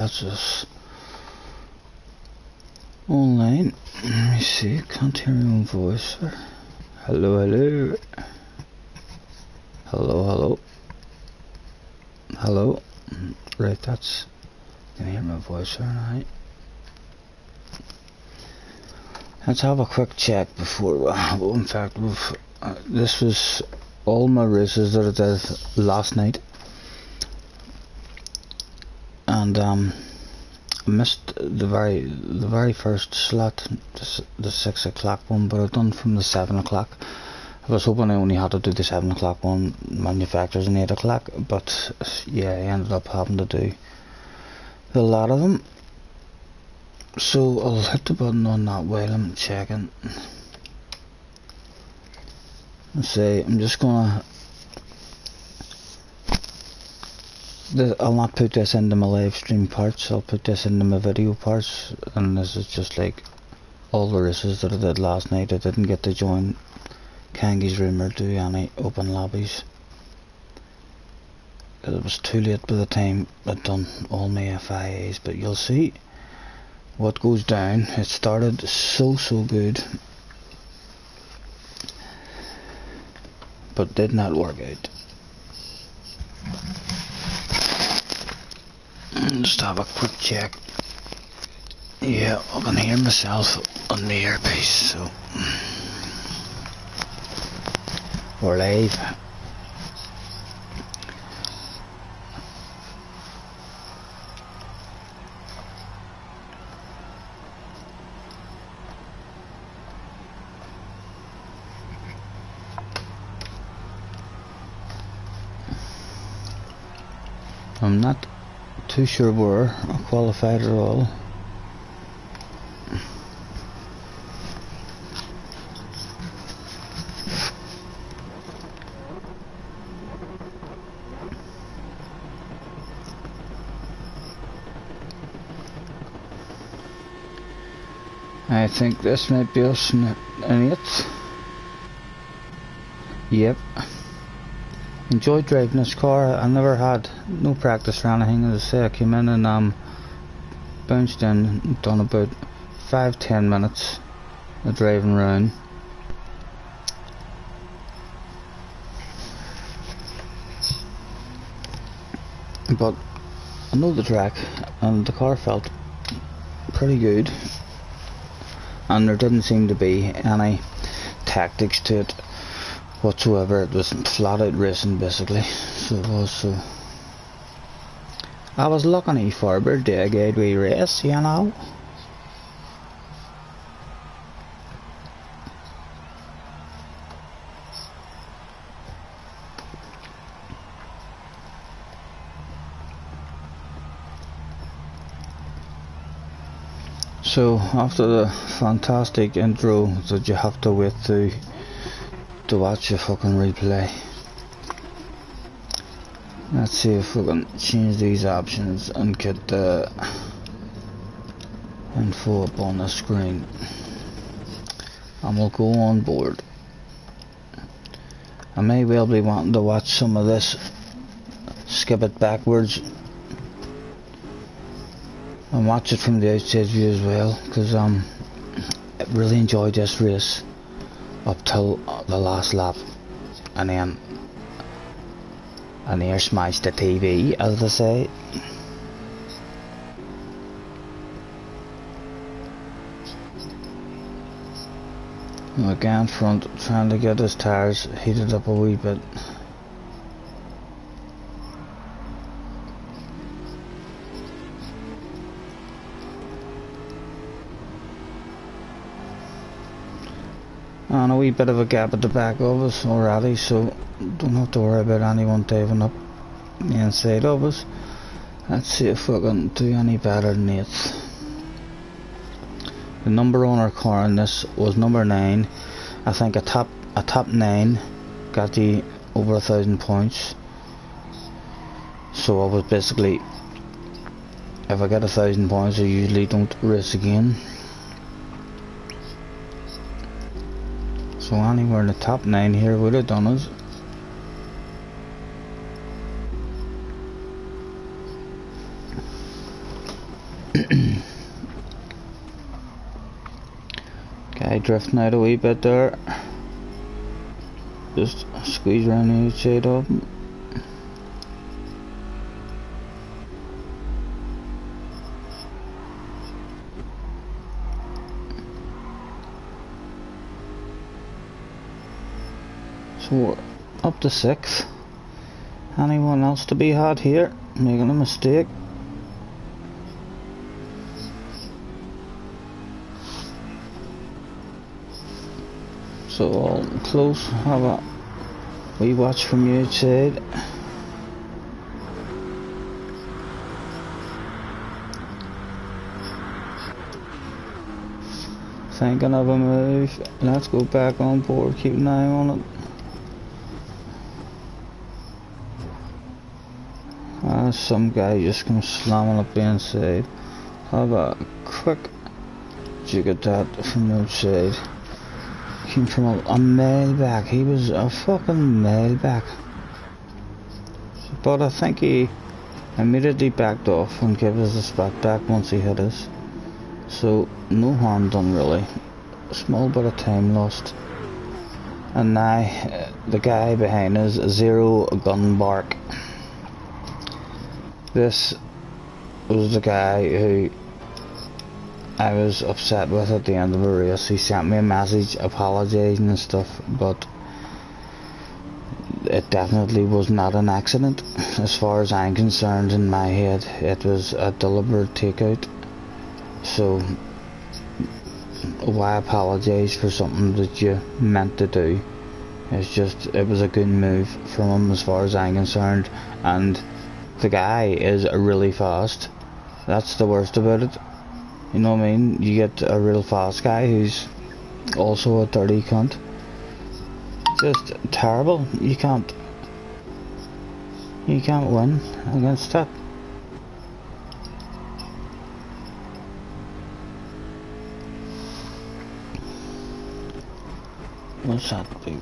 That's us. Online. Let me see. Can't hear your own voice. Hello, hello. Hello, hello. Hello. Right, that's. Can you hear my voice or not? Let's have a quick check before. Well, in fact, this was all my races that I did last night, and I missed the very first slot, the 6 o'clock one, but I've done from the 7 o'clock. I was hoping I only had to do the 7 o'clock one, manufacturers, and 8 o'clock, but yeah, I ended up having to do a lot of them. So I'll hit the button on that while I'm checking. Let's say I'm just gonna. I'll not put this into my live stream parts. I'll put this into my video parts, and this is just like all the races that I did last night. I didn't get to join Kangi's room or do any open lobbies. It was too late by the time I'd done all my FIAs, but you'll see what goes down. It started so good, but did not work out. Just have a quick check. Yeah, I can hear myself on the earpiece, so we're live. I'm not too sure where I qualified at all. I think this might be us in it. Yep. Enjoyed driving this car. I never had no practice or anything. As I say, I came in and bounced in, done about 5-10 minutes of driving around. But I know the track, and the car felt pretty good, and there didn't seem to be any tactics to it whatsoever. It was flat out racing basically, so it was. So I was looking forward to a good wee race, you know. So after the fantastic intro that you have to wait to watch the fucking replay, let's see if we can change these options and get the info up on the screen, and we'll go on board. I may well be wanting to watch some of this, skip it backwards and watch it from the outside view as well, because I really enjoyed this race up till the last lap, and then air smashed the TV, as they say. Again, front trying to get his tires heated up a wee bit. And a wee bit of a gap at the back of us already, so don't have to worry about anyone diving up the inside of us. Let's see if we can do any better than 8th. The number on our car in this was number 9. I think a top 9 got the over 1,000 points. So I was basically, if I get 1,000 points, I usually don't race again. So anywhere in the top 9 here would have done us. Guy drifting out a wee bit there. Just squeeze around the outside of him. So we're up to 6th. Anyone else to be had here? Making a mistake? So all close, have a wee watch from the outside. Thinking of a move. Let's go back on board, keep an eye on it. Some guy just comes slamming up the inside. Have a quick jig at that from the outside. Came from a mile back. He was a fucking mile back. But I think he immediately backed off and gave us a spat back once he hit us. So no harm done really. A small bit of time lost. And now the guy behind us, Zero Gun Bark. This was the guy who I was upset with at the end of the race. He sent me a message apologising and stuff, but it definitely was not an accident. As far as I'm concerned, in my head, it was a deliberate takeout. So why apologise for something that you meant to do? It's just, it was a good move from him as far as I'm concerned, and the guy is really fast. That's the worst about it. You know what I mean? You get a real fast guy who's also a dirty cunt. Just terrible. You can't win against that. What's that big?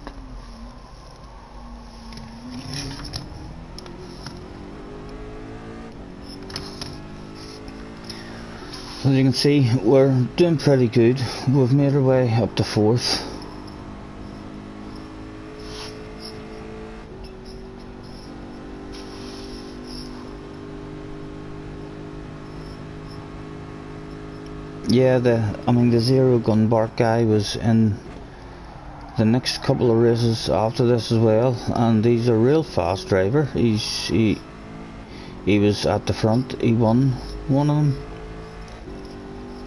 As you can see, we're doing pretty good. We've made our way up to 4th. Yeah, the Zero Gun Bark guy was in the next couple of races after this as well, and he's a real fast driver. He was at the front. He won one of them.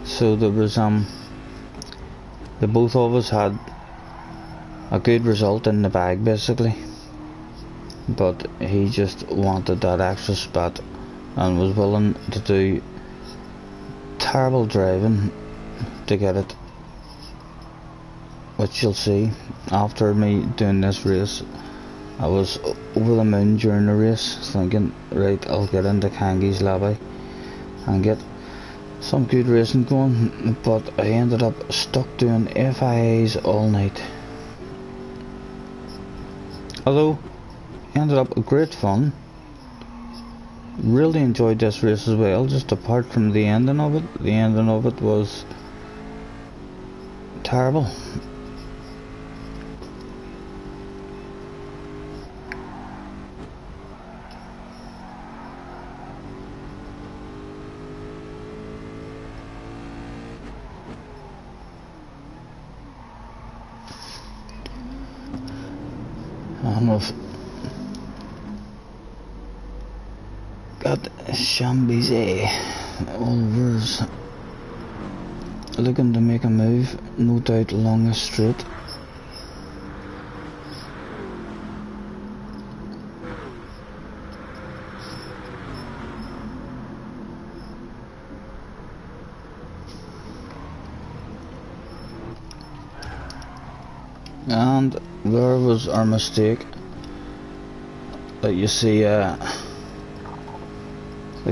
So there was the both of us had a good result in the bag basically, but he just wanted that extra spot and was willing to do terrible driving to get it, which you'll see. After me doing this race, I was over the moon during the race, thinking, right, I'll get into Kangi's lobby and get some good racing going, but I ended up stuck doing FIAs all night. Although ended up great fun. Really enjoyed this race as well, just apart from the ending of it. The ending of it was terrible. I've got Chambize Oliver's looking to make a move, no doubt along the straight. And there was our mistake. That you see the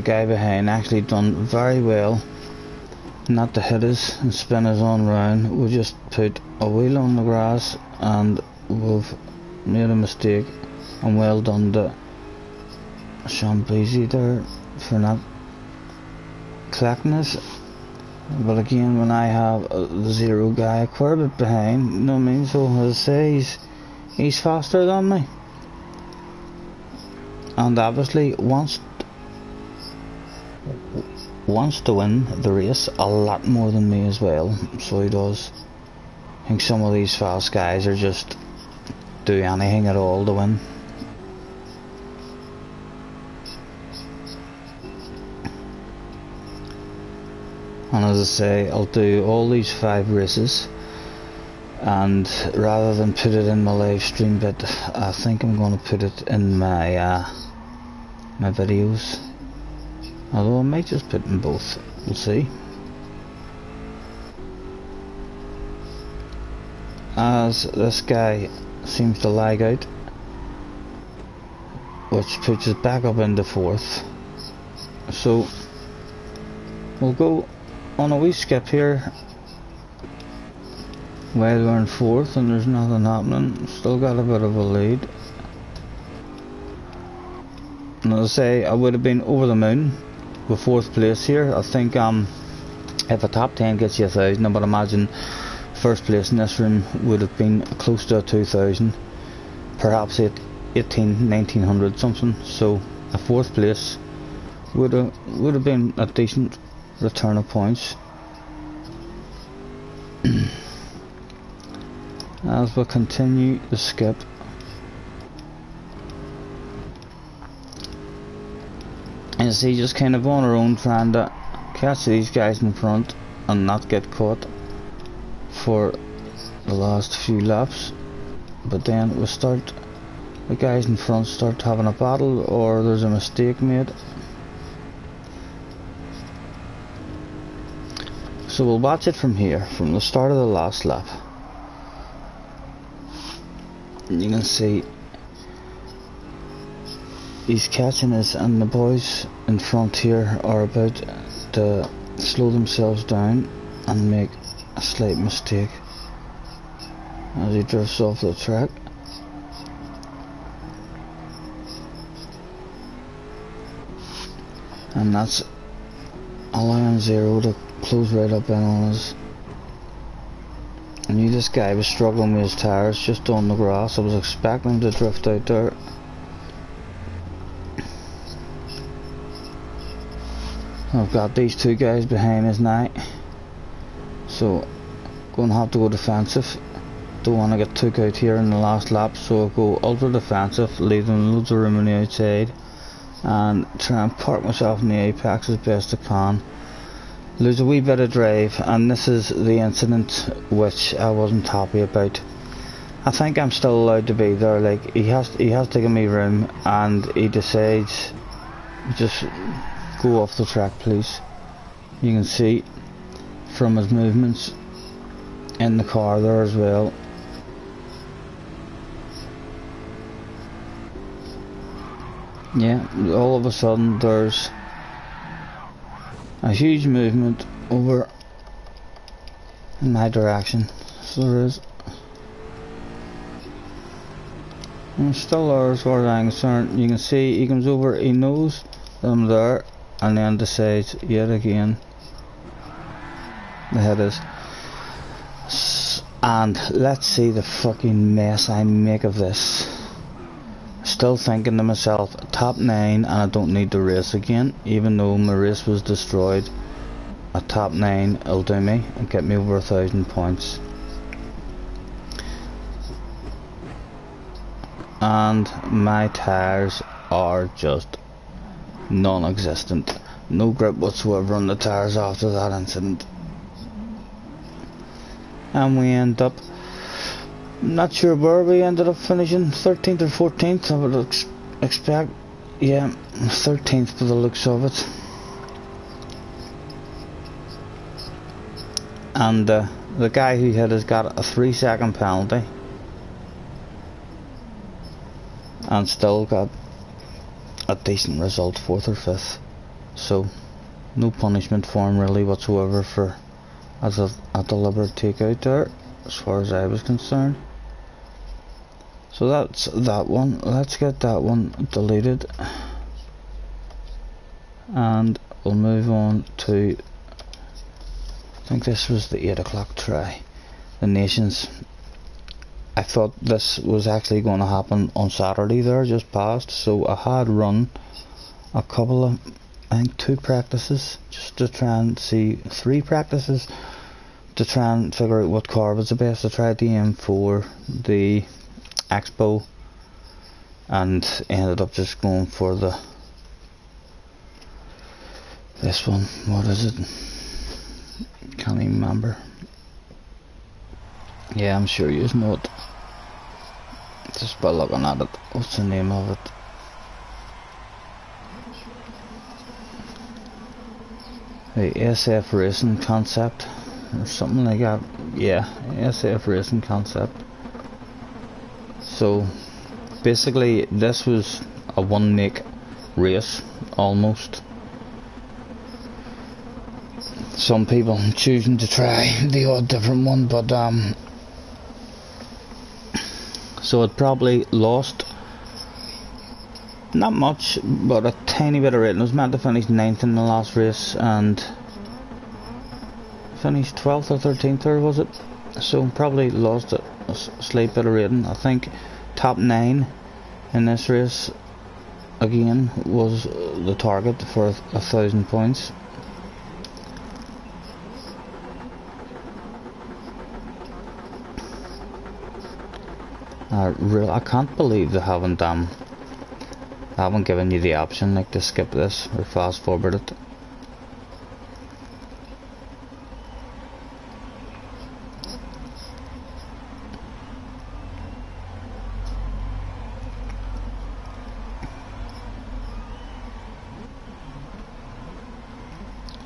guy behind actually done very well not to hit us and spin us on round. We just put a wheel on the grass and we've made a mistake, and well done to Chambize there for not collecting it. But again, when I have the 0 guy a quite a bit behind, you know what I mean? So as I say, he's faster than me, and obviously wants to win the race a lot more than me as well. So he does. I think some of these fast guys are just do anything at all to win. And as I say, I'll do all these 5 races, and rather than put it in my live stream bit, I think I'm going to put it in my my videos. Although I might just put in both, we'll see. As this guy seems to lag out, which puts us back up into 4th. So we'll go on a wee skip here while we're in 4th and there's nothing happening. Still got a bit of a lead. And as I say, I would have been over the moon with 4th place here. I think if a top 10 gets you 1,000, I would imagine 1st place in this room would have been close to 2,000, perhaps 1900 something. So a 4th place would have been a decent return of points. As we continue the skip, and see, just kind of on our own, trying to catch these guys in front and not get caught for the last few laps. But then the guys in front start having a battle, or there's a mistake made. So we'll watch it from here, from the start of the last lap. And you can see he's catching us, and the boys in front here are about to slow themselves down and make a slight mistake as he drifts off the track. And that's allowing 0 to close right up in on us. I knew this guy was struggling with his tyres just on the grass. I was expecting him to drift out there. I've got these 2 guys behind us now, so going to have to go defensive. Don't want to get took out here in the last lap, so I'll go ultra defensive, leave them loads of room on the outside, and try and park myself in the apex as best I can. Lose a wee bit of drive, and this is the incident which I wasn't happy about. I think I'm still allowed to be there. Like, he has taken me room, and he decides just go off the track, please. You can see from his movements in the car there as well. Yeah, all of a sudden there's a huge movement over in my direction. So there is. I'm still there as far as I'm concerned. You can see he comes over, he knows that I'm there, and then decides yet again the head is. And let's see the fucking mess I make of this. Still thinking to myself, top 9 and I don't need to race again, even though my race was destroyed. A top 9 will do me and get me over 1,000 points. And my tyres are just non-existent. No grip whatsoever on the tyres after that incident. And we end up, not sure where we ended up finishing, 13th or 14th. I would expect, yeah, 13th by the looks of it. And the guy who hit us got a 3-second penalty, and still got a decent result, 4th or 5th. So no punishment for him really whatsoever for a deliberate takeout there, as far as I was concerned. So that's that one. Let's get that one deleted, and we'll move on to, I think this was the 8 o'clock try, the Nations. I thought this was actually going to happen on Saturday there, just past, so I had run a couple of, I think 2 practices, just to try and see, 3 practices, to try and figure out what car was the best. I tried the M4, the Expo, and ended up just going for this one. What is it? Can't even remember. Yeah, I'm sure you know it just by looking at it. What's the name of it? The SF Racing Concept or something like that. Yeah, SF Racing Concept. So basically this was a one make race almost. Some people choosing to try the odd different one, but so it probably lost not much, but a tiny bit of rating. It was meant to finish 9th in the last race and finished 12th or 13th, or was it? So probably lost a slight bit of rating. I think top 9 in this race again was the target for 1,000 points. I can't believe they haven't given you the option like to skip this or fast forward it.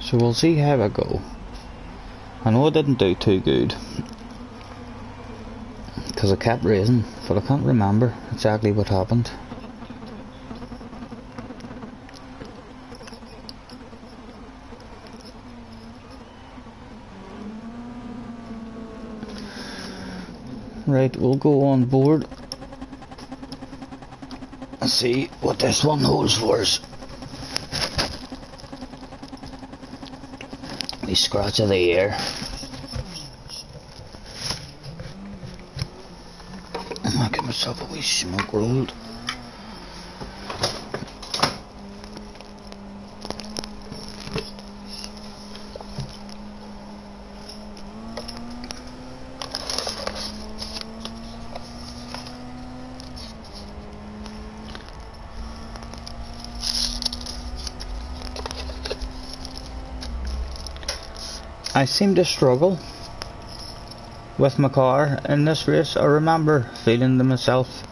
So we'll see how I go. I know I didn't do too good because I kept racing, but I can't remember exactly what happened. Right, we'll go on board and see what this one holds for us. We scratch of the air. I might give myself a wee smoke rolled. I seem to struggle with my car in this race. I remember feeling to myself,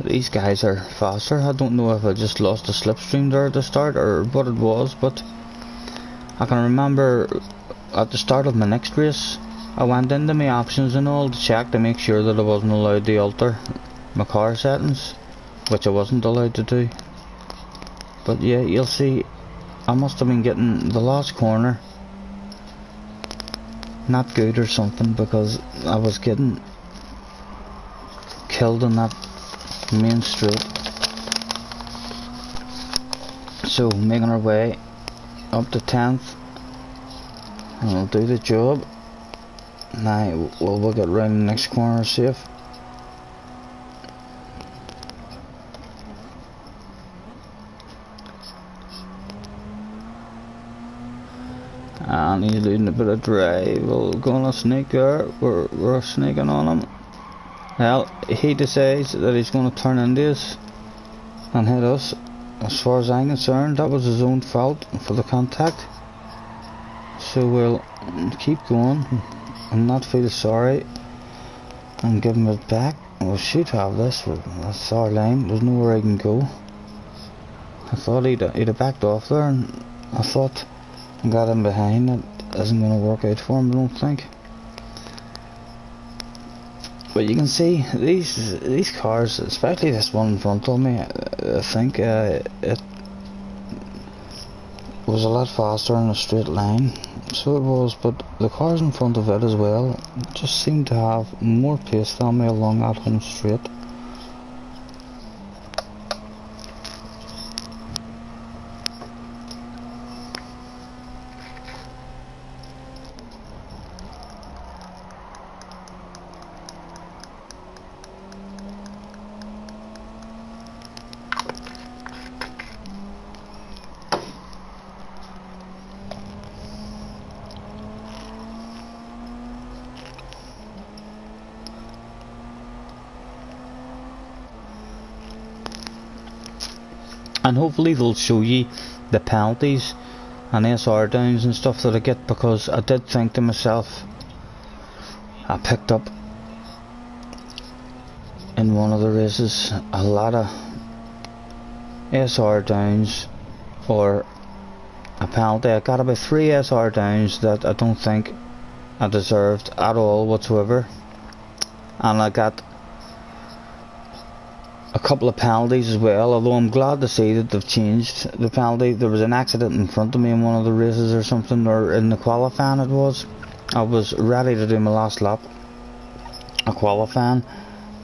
these guys are faster. I don't know if I just lost the slipstream there at the start or what it was, but I can remember at the start of my next race I went into my options and all to check to make sure that I wasn't allowed to alter my car settings, which I wasn't allowed to do. But yeah, you'll see I must have been getting the last corner not good or something, because I was getting killed on that main straight. So making our way up to 10th, and we'll do the job. Now we'll get round the next corner safe. And he's leading a bit of drive. We're gonna sneak there. We're sneaking on him. Well, he decides that he's gonna turn into us and hit us. As far as I'm concerned, that was his own fault for the contact. So we'll keep going and not feel sorry and give him it back. We should have this. That's our line. There's nowhere I can go. I thought he'd have backed off there, and I thought I got him behind. That isn't going to work out for him, I don't think. But you can see these cars, especially this one in front of me, I think it was a lot faster in a straight line. So it was, but the cars in front of it as well just seemed to have more pace than me along that home straight. and hopefully they'll show you the penalties and SR downs and stuff that I get, because I did think to myself, I picked up in one of the races a lot of SR downs or a penalty. I got about 3 SR downs that I don't think I deserved at all whatsoever, and I got a couple of penalties as well, although I'm glad to see that they've changed the penalty. There was an accident in front of me in one of the races or something, or in the qualifying it was. I was ready to do my last lap, a qualifying,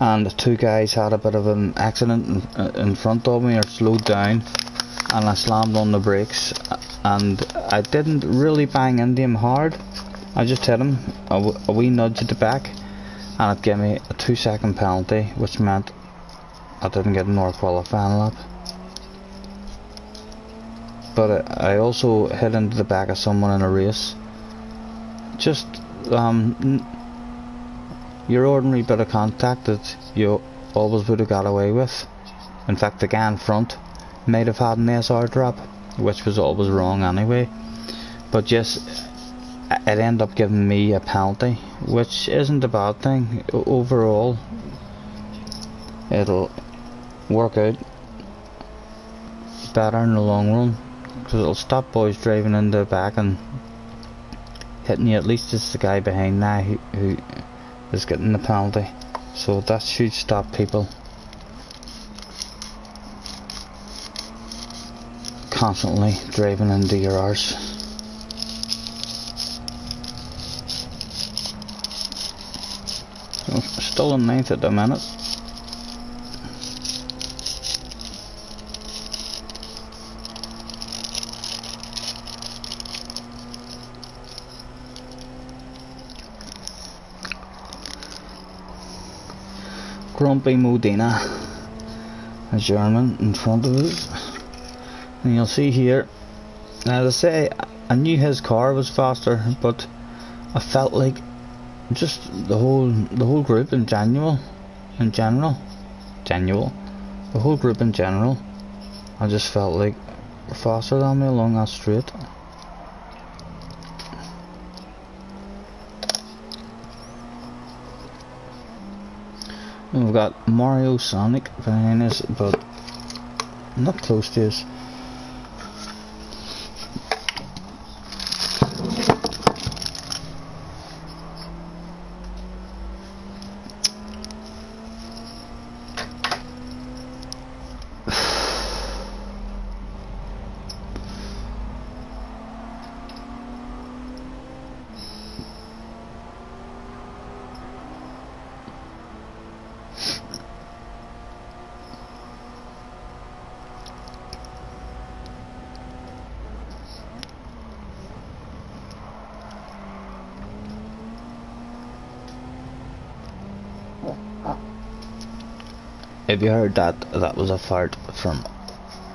and 2 guys had a bit of an accident in front of me, or slowed down, and I slammed on the brakes, and I didn't really bang into him hard. I just hit him a wee nudge at the back, and it gave me a 2-second penalty, which meant I didn't get another qualifying lap. But I also hit into the back of someone in a race. Just your ordinary bit of contact that you always would have got away with. In fact, the guy in front might have had an SR drop, which was always wrong anyway. But just, it ended up giving me a penalty, which isn't a bad thing overall. It'll work out better in the long run, because it'll stop boys driving in the back and hitting you. At least it's the guy behind now who is getting the penalty, so that should stop people constantly driving into your arse. So still in 9th at the minute. Grumpy Modena, a German in front of us, and you'll see here, now to say, I knew his car was faster, but I felt like just the whole group in general, the whole group in general, I just felt like were faster than me along that straight. And we've got Mario Sonic behind us, but not close to us. If you heard that, that was a fart from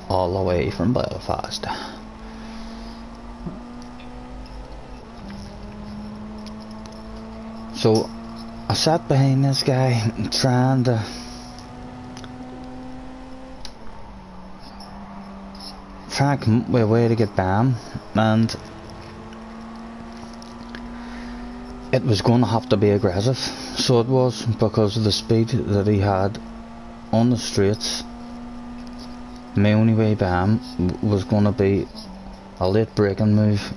all the way from Belfast. So I sat behind this guy trying to come up with a way to get banned, and it was going to have to be aggressive. So it was, because of the speed that he had on the straights. My only way by him was going to be a late braking move.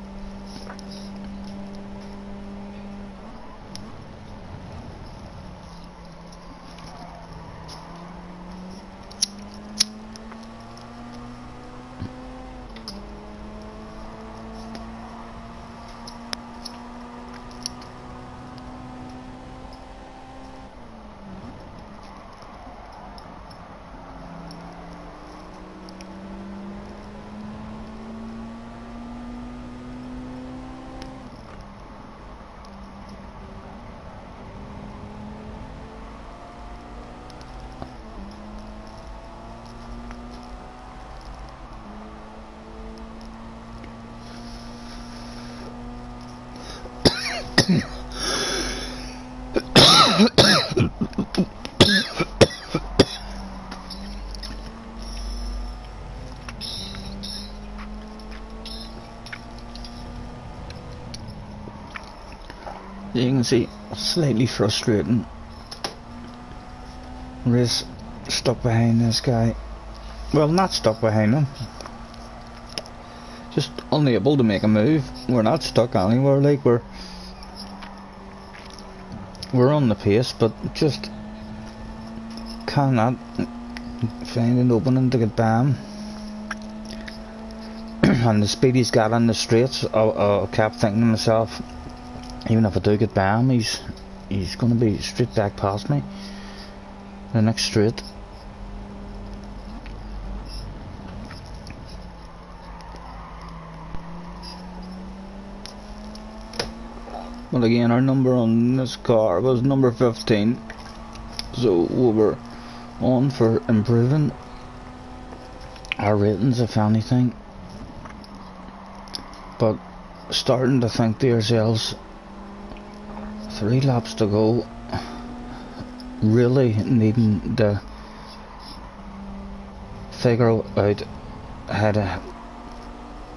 You can see slightly frustrating. Race stuck behind this guy. Well, not stuck behind him. Just unable to make a move. We're not stuck anywhere, like we're on the pace, but just cannot find an opening to get by him. And the speed he's got on the straights, I kept thinking to myself, even if I do get by him, he's going to be straight back past me the next straight. But again, our number on this car was number 15, so we were on for improving our ratings, if anything. But starting to think to ourselves, 3 laps to go, really needing to figure out how to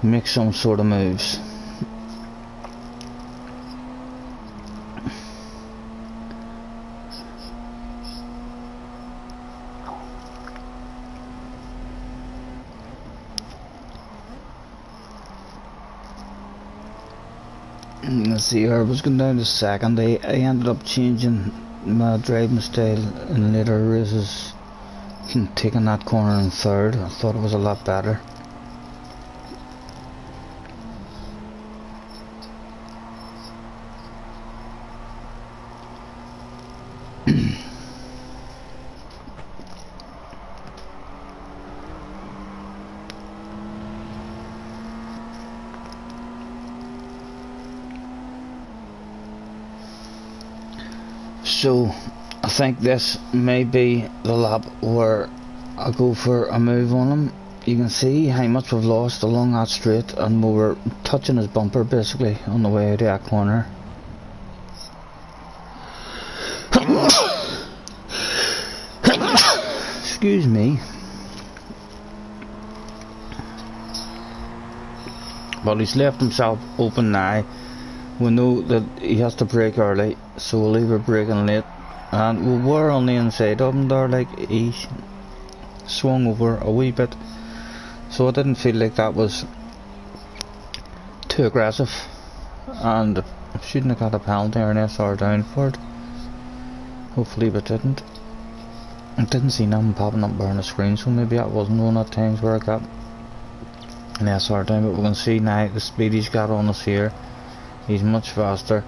make some sort of moves. Let's see, I was going down to second. I ended up changing my driving style in later races, taking that corner in third. I thought it was a lot better. So I think this may be the lap where I go for a move on him. You can see how much we've lost along that straight, and we were touching his bumper basically on the way out of that corner. Excuse me. But he's left himself open now. We know that he has to brake early, so we'll leave her braking late. And we were on the inside of him there, like he swung over a wee bit, so I didn't feel like that was too aggressive, and I shouldn't have got a penalty or an SR down for it. Hopefully we didn't. I didn't see nothing popping up there on the screen, so maybe that wasn't one of the times where I got an SR down, but we can see now the speed he's got on us here. He's much faster,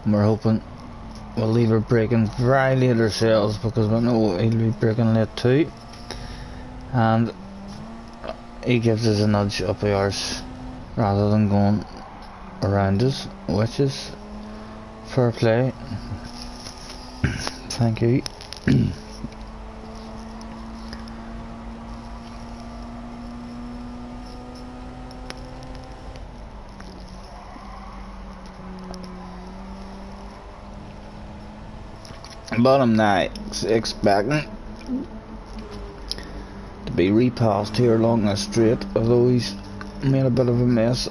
and we're hoping we'll leave her braking very late ourselves, because we know he'll be braking late too, and he gives us a nudge up ours rather than going around us, which is fair play. Thank you. But I'm not expecting to be repassed here along the straight, although he's made a bit of a mess.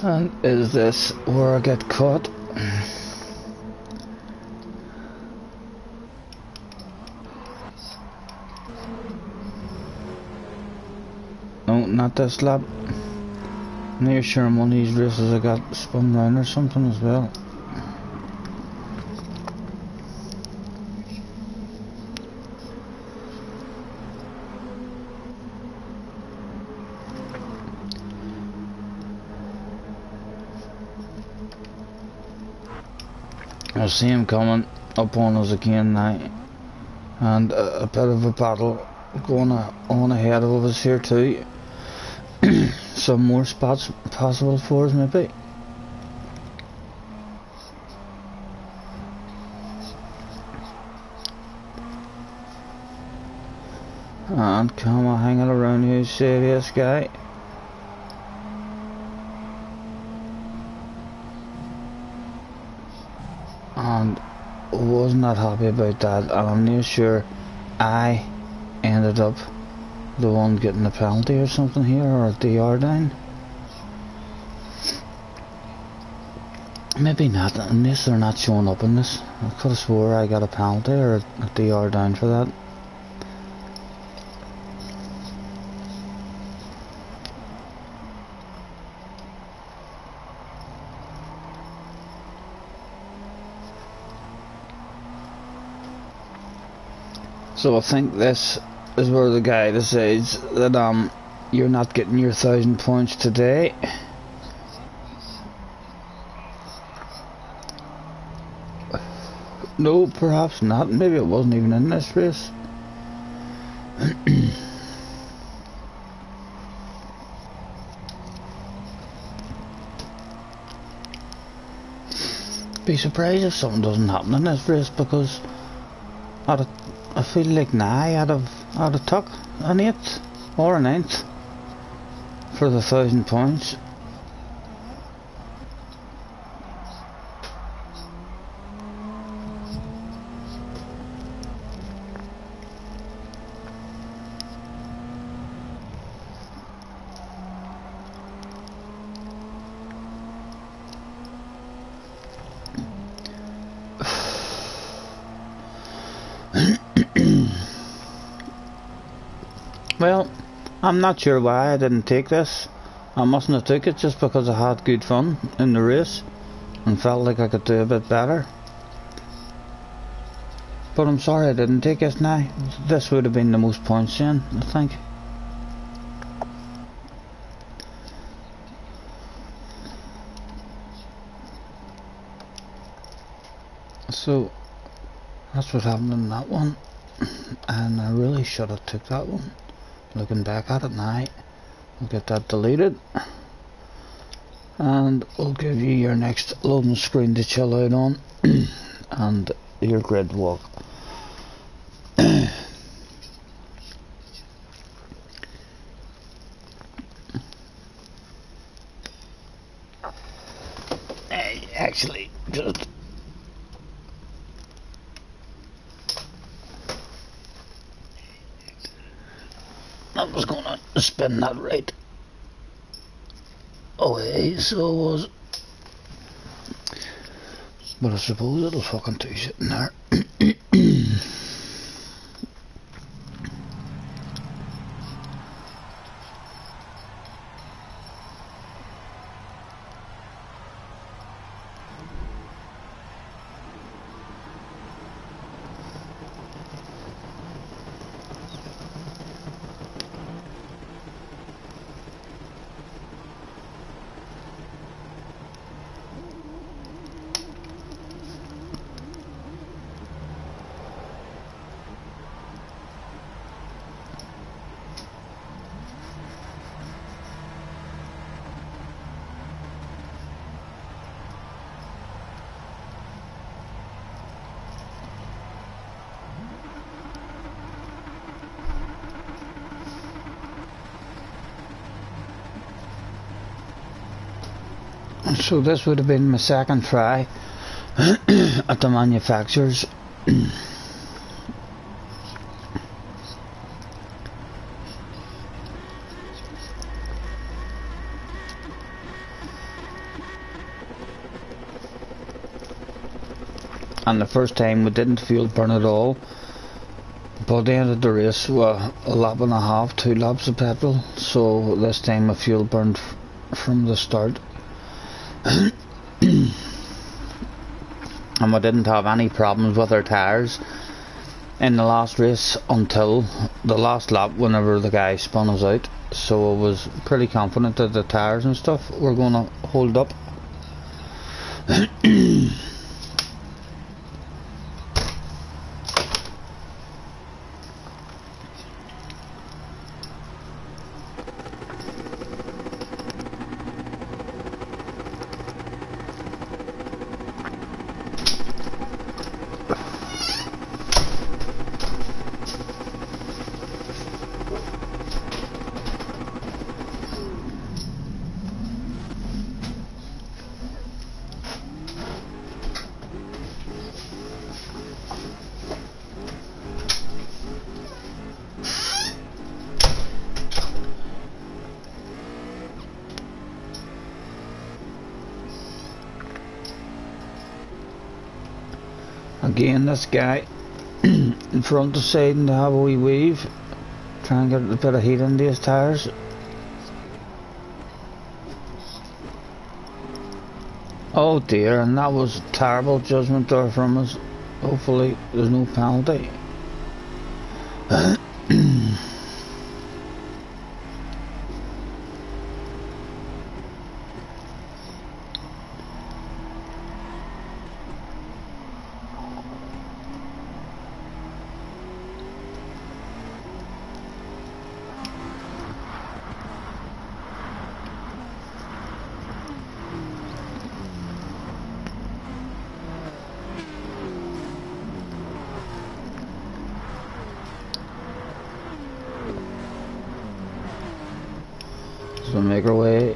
And is this where I get caught? No, not this lap. I'm not sure in one of these races I got spun round or something as well. I see him coming up on us again now, and a bit of a battle going on ahead of us here too. Some more spots possible for us maybe. And come on, hanging around here, serious guy. and wasn't that happy about that, and I'm not sure I ended up the one getting the penalty or something here, or a DR down. Maybe not, unless they're not showing up in this. I could have swore I got a penalty or a DR down for that. So I think this is where the guy decides that you're not getting your 1,000 points today. No, perhaps not. Maybe it wasn't even in this race. Be surprised if something doesn't happen in this race, because I feel like now I'd have took an 8th or a 9th for the 1,000 points. Well, I'm not sure why I didn't take this. I mustn't have took it just because I had good fun in the race and felt like I could do a bit better. But I'm sorry I didn't take it now. This would have been the most points in, I think. So that's what happened in that one, and I really should have took that one. Looking back at it now, we'll get that deleted, and we'll give you your next loading screen to chill out on and your grid walk. Actually, just I was gonna spin that right away, so it was. But I suppose it'll fucking do sitting there. So this would have been my second try at the manufacturers. And the first time we didn't fuel burn at all. By the end of the race, well, a lap and a half, 2 laps of petrol. So this time my fuel burned from the start. And we didn't have any problems with our tyres in the last race until the last lap, whenever the guy spun us out. So I was pretty confident that the tyres and stuff were going to hold up. Again, this guy in front deciding to have a wee weave, try and get a bit of heat into his tyres. Oh dear, and that was terrible judgment there from us. Hopefully there's no penalty. So make our way,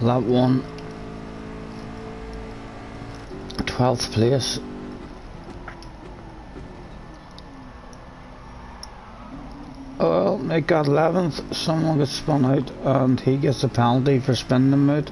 lap 1, 12th place. Well, Nick got 11th, someone gets spun out and he gets a penalty for spinning him out.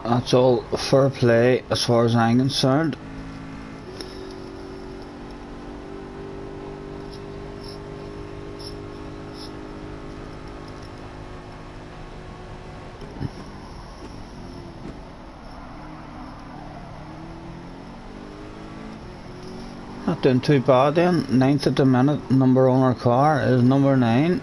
That's all fair play as far as I'm concerned. Not doing too bad then. 9th at the minute. Number on our car is number 9.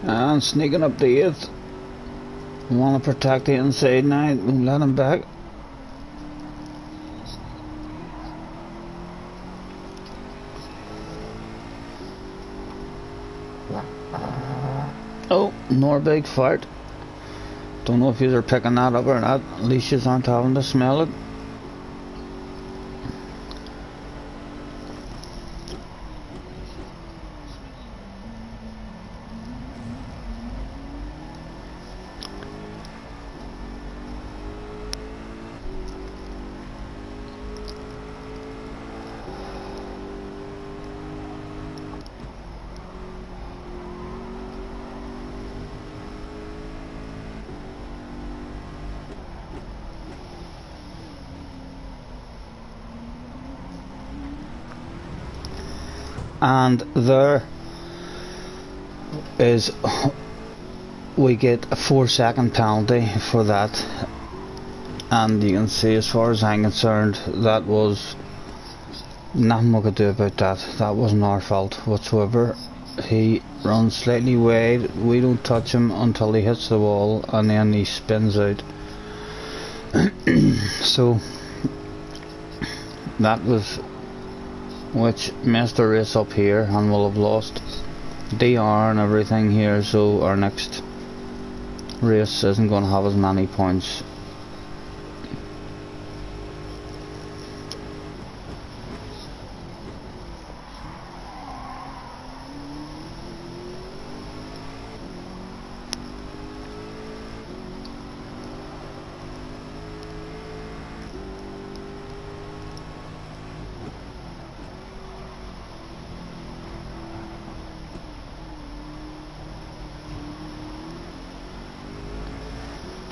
And sneaking up the 8th. Want to protect the inside now. Won't let him back. Oh, nor big fart. Don't know if you are picking that up or not. At least you aren't having to smell it. And there is, we get a 4-second penalty for that, and you can see as far as I'm concerned that was nothing we could do about that. That wasn't our fault whatsoever. He runs slightly wide, we don't touch him until he hits the wall and then he spins out. So that was which messed the race up here, and we'll have lost DR and everything here, so our next race isn't going to have as many points.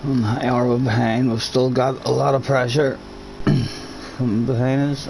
An hour behind, we've still got a lot of pressure from behind us.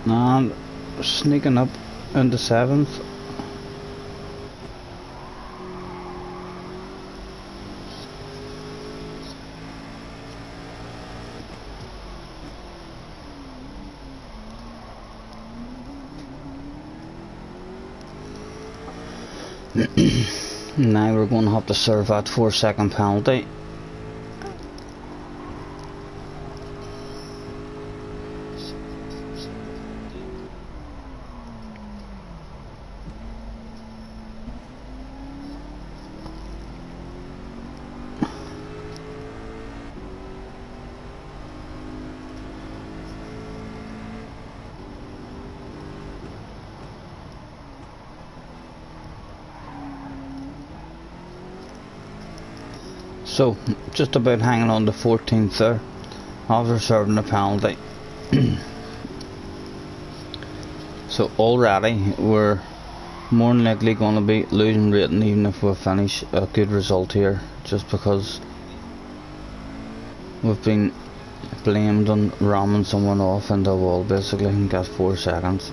And sneaking up into 7th. Now we're going to have to serve that 4-second penalty. So, just about hanging on to 14th there, after serving the penalty. So already we're more than likely going to be losing rating even if we finish a good result here, just because we've been blamed on ramming someone off into a wall basically and got 4 seconds.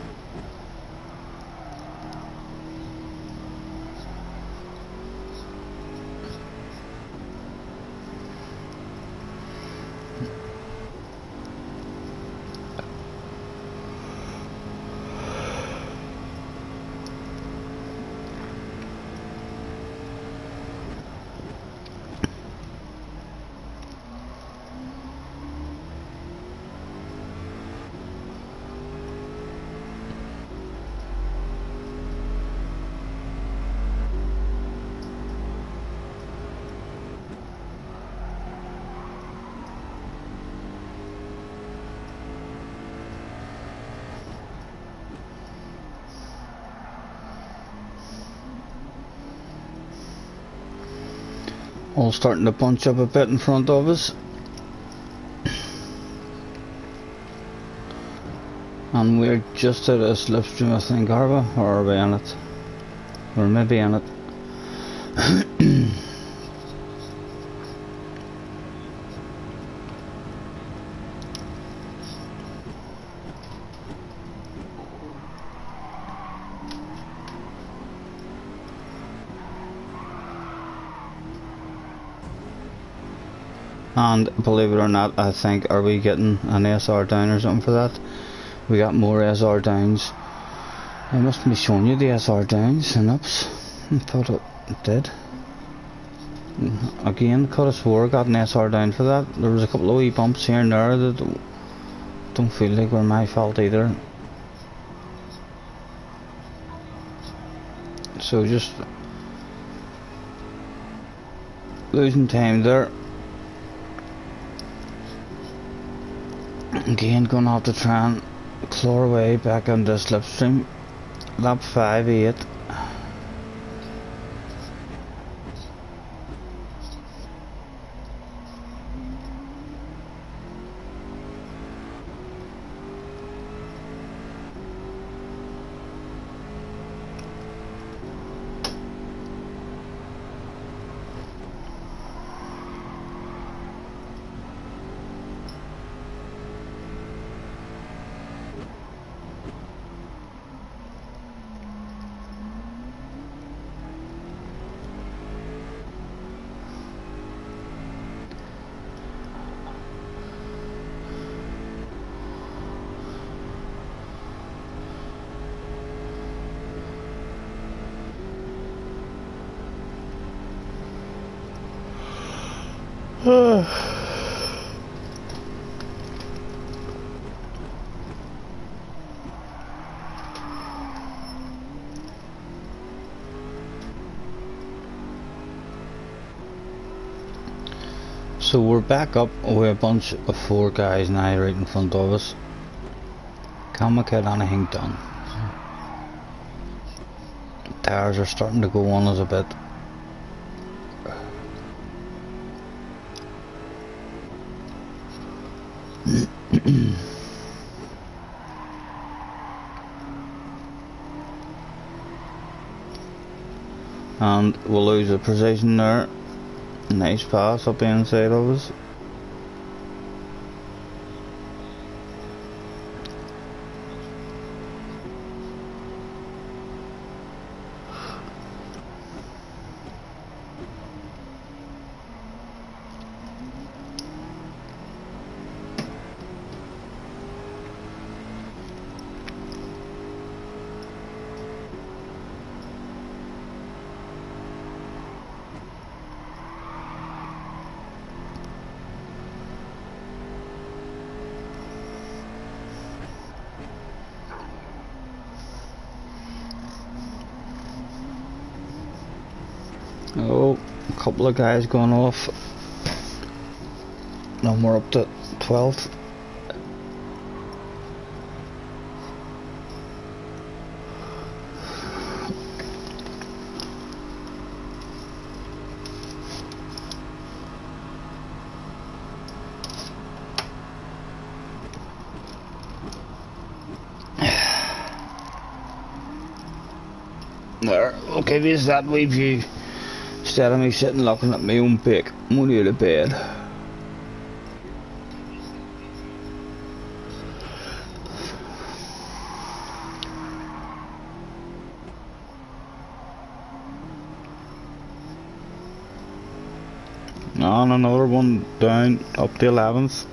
All starting to bunch up a bit in front of us, and we're just at a slipstream, I think, are we? Or are we in it? We're maybe in it. And believe it or not, I think, are we getting an SR down or something for that? We got more SR downs. I must be showing you the SR downs and ups. I thought it did. Again, could have swore I got an SR down for that. There was a couple of wee bumps here and there that don't feel like were my fault either. So just losing time there. Again, gonna have to try and claw our way back on the slipstream. Lap 5-8. So we're back up with a bunch of 4 guys now right in front of us. Can we get anything done? Tires are starting to go on us a bit. And we'll lose a precision there. Nice pass up the inside of us. Oh, a couple of guys going off. Now we're up to 12th. There, I'll give you that wee view instead of me sitting looking at my own pic. I'm only out of bed. And another one down up to 11th.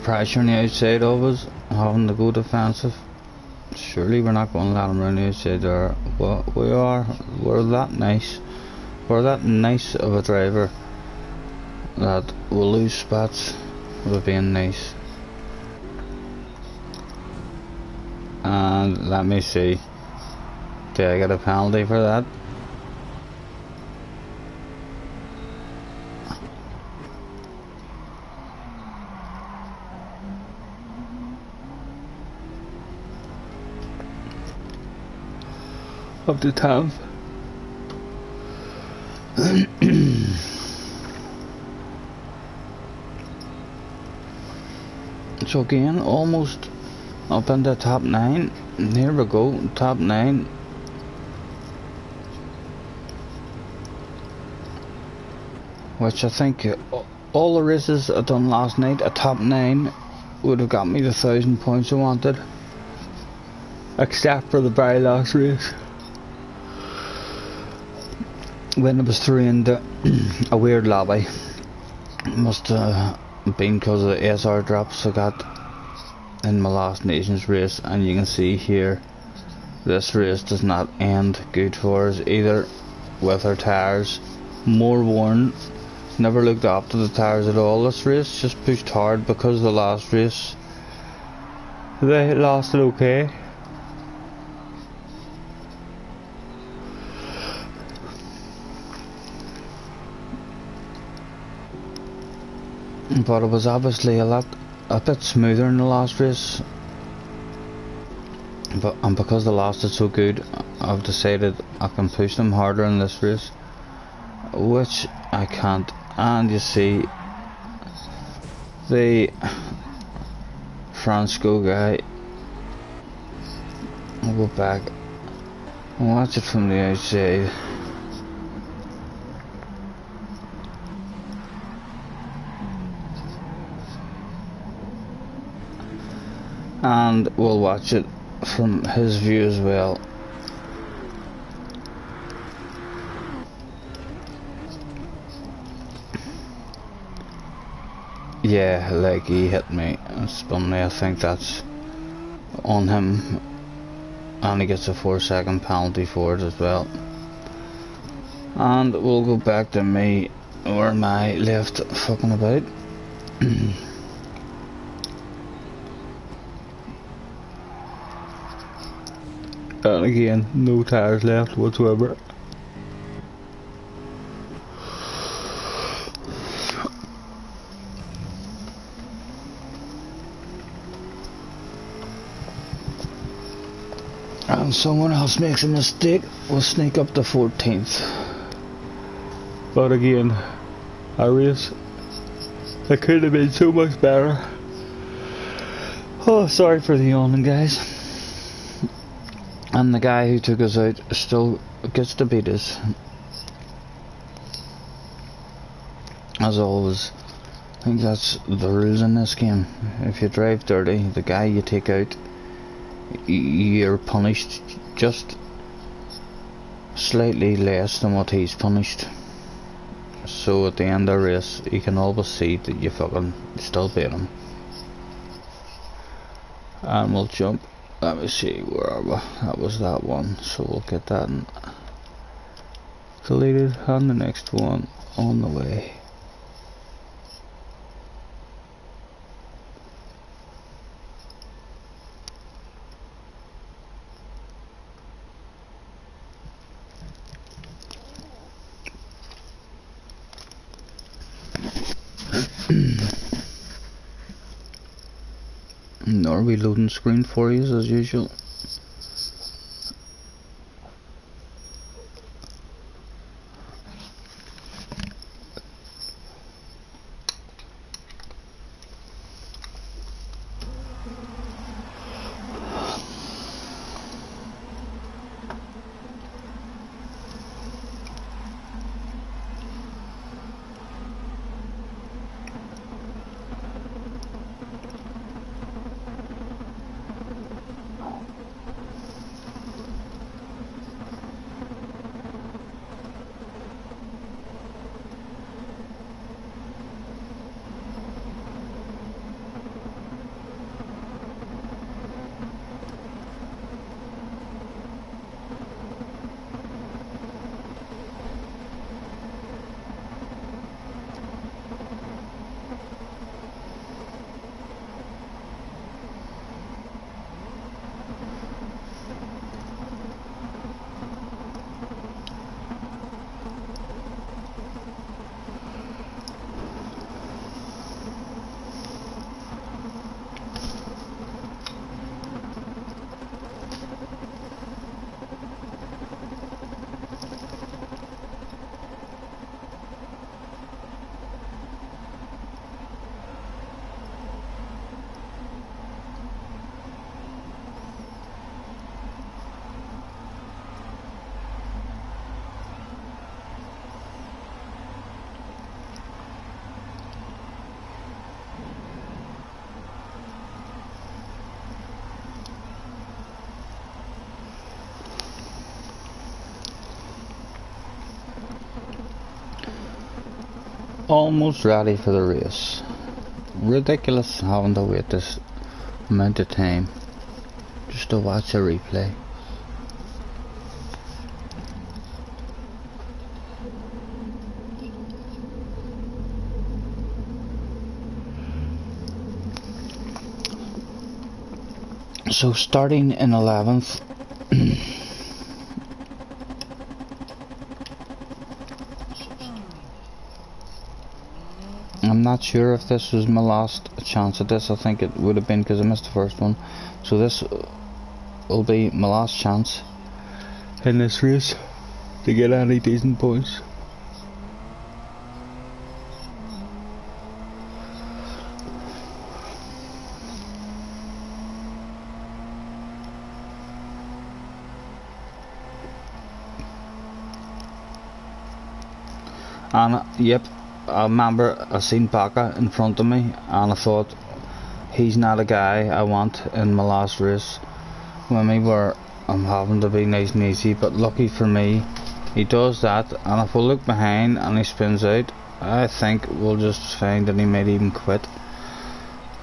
Pressure on the outside of us, having to go defensive. Surely we're not going to let them run the outside there. Well, we're that nice. We're that nice of a driver that we'll lose spots with being nice. And let me see. Did I get a penalty for that? Of the 10th. So again, almost up in the top 9. Here we go, top 9. Which I think all the races I done last night, a top 9 would have got me the 1,000 points I wanted. Except for the very last race, when it was through into a weird lobby. It must have been because of the SR drops I got in my last Nations race, and you can see here this race does not end good for us either, with our tyres more worn. Never looked after the tyres at all this race, just pushed hard because the last race they lasted okay. But it was obviously a bit smoother in the last race. And because the last is so good, I've decided I can push them harder in this race, which I can't. And you see, the Francisco guy, I'll go back and watch it from the outside. And we'll watch it from his view as well. Yeah, like he hit me and spun me. I think that's on him, and he gets a 4-second penalty for it as well. And we'll go back to me, or am I left fucking about? And again, no tyres left whatsoever. And someone else makes a mistake, we'll sneak up to 14th. But again, a race that could have been so much better. Oh, sorry for the yawning, guys. And the guy who took us out still gets to beat us. As always, I think that's the rules in this game. If you drive dirty, the guy you take out, you're punished just slightly less than what he's punished. So at the end of the race, you can always see that you fucking still beat him. and we'll jump. Let me see, where are we? That was that one, so we'll get that deleted, and the next one on the way. Another reloading screen for you as usual. Almost ready for the race. Ridiculous having to wait this amount of time just to watch a replay. So starting in 11th, I'm not sure if this was my last chance at this. I think it would have been because I missed the first one. So this will be my last chance in this race to get any decent points. And yep, I remember I seen Baka in front of me and I thought he's not a guy I want in my last race with me where I'm having to be nice and easy, but lucky for me he does that, and if we look behind and he spins out, I think we'll just find that he might even quit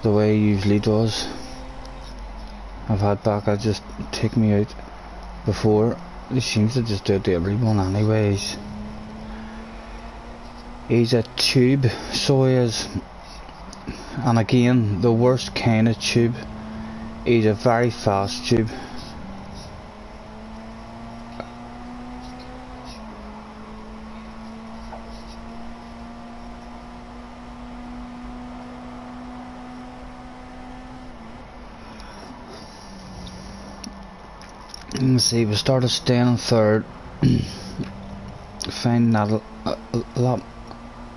the way he usually does. I've had Baka just take me out before. He seems to just do it to everyone anyways. He's a tube, so he is, and again the worst kind of tube. He's a very fast tube. Let's see, we started staying in third, finding that a lot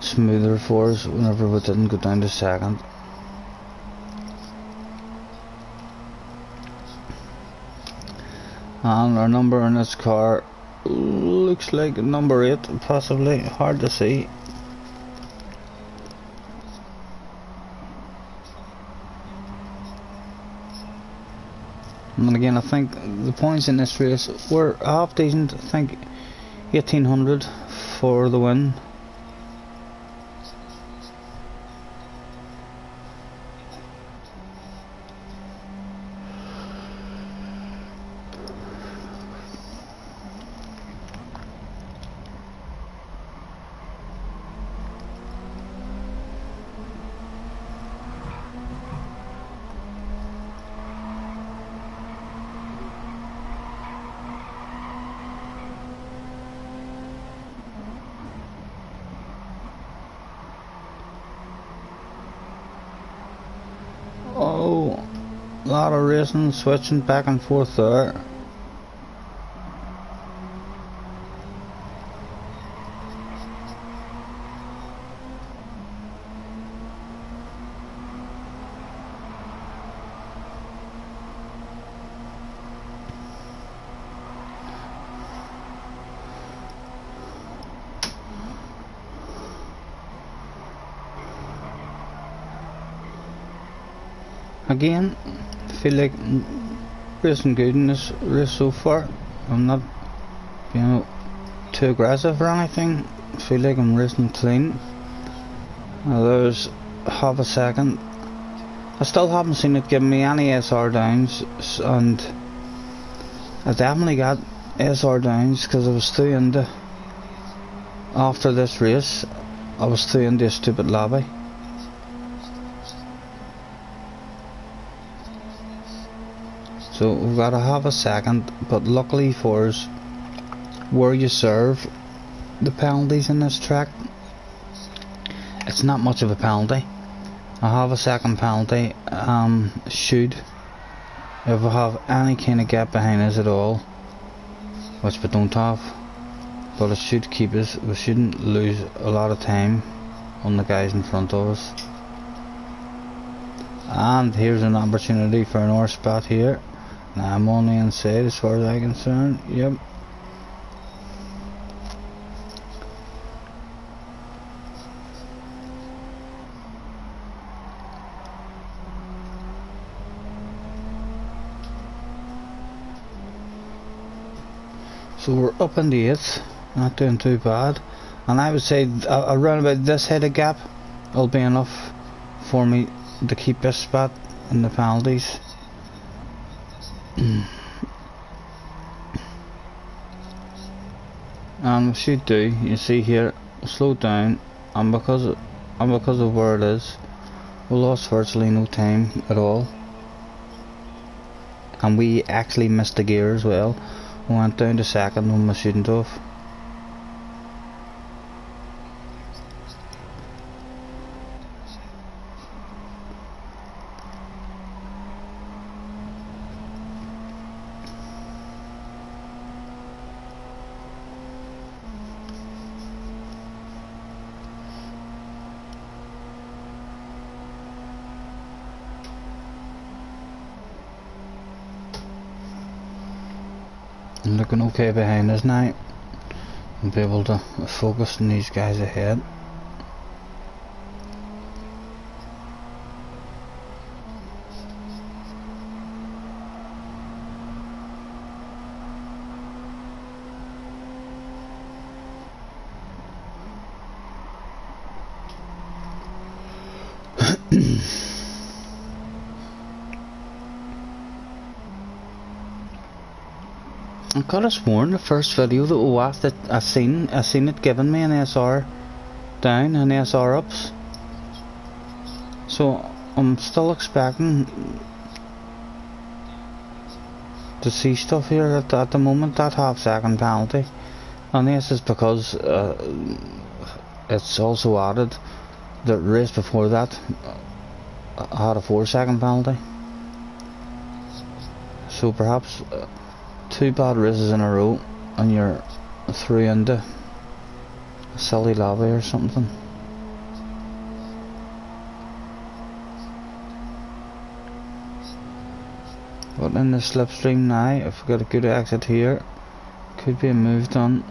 smoother for us whenever we didn't go down to second. And our number in this car looks like number 8, possibly, hard to see. And again, I think the points in this race were half decent. I think 1800 for the win. lot of racing, switching back and forth there. Again, I feel like racing good in this race so far. I'm not, too aggressive or anything. I feel like I'm racing clean. There's half a second. I still haven't seen it give me any SR downs, and I definitely got SR downs because I was through into, after this race, I was through into a stupid lobby. So we've got to have a second, but luckily for us, where you serve the penalties in this track, it's not much of a penalty. I have a second penalty. Should, if we have any kind of gap behind us at all, which we don't have, but it should keep us. We shouldn't lose a lot of time on the guys in front of us. And here's an opportunity for an R spot here. Now I'm on the inside as far as I'm concerned. Yep. So we're up in the 8th, not doing too bad. And I would say around about this head of gap will be enough for me to keep this spot in the penalties. And we should do, you see here, slow down, and because of where it is, we lost virtually no time at all. And we actually missed the gear as well. We went down to second when we shouldn't have. I'm looking okay behind us now. I'll be able to focus on these guys ahead. I could have sworn the first video that we watched that I seen it giving me an SR down and SR ups. So I'm still expecting to see stuff here at the moment. That half-second penalty, and this is because it's also added the race before that had a 4-second penalty. So perhaps 2 bad races in a row and you're through into a silly lobby or something. But in the slipstream now, if we got a good exit here, could be a move done.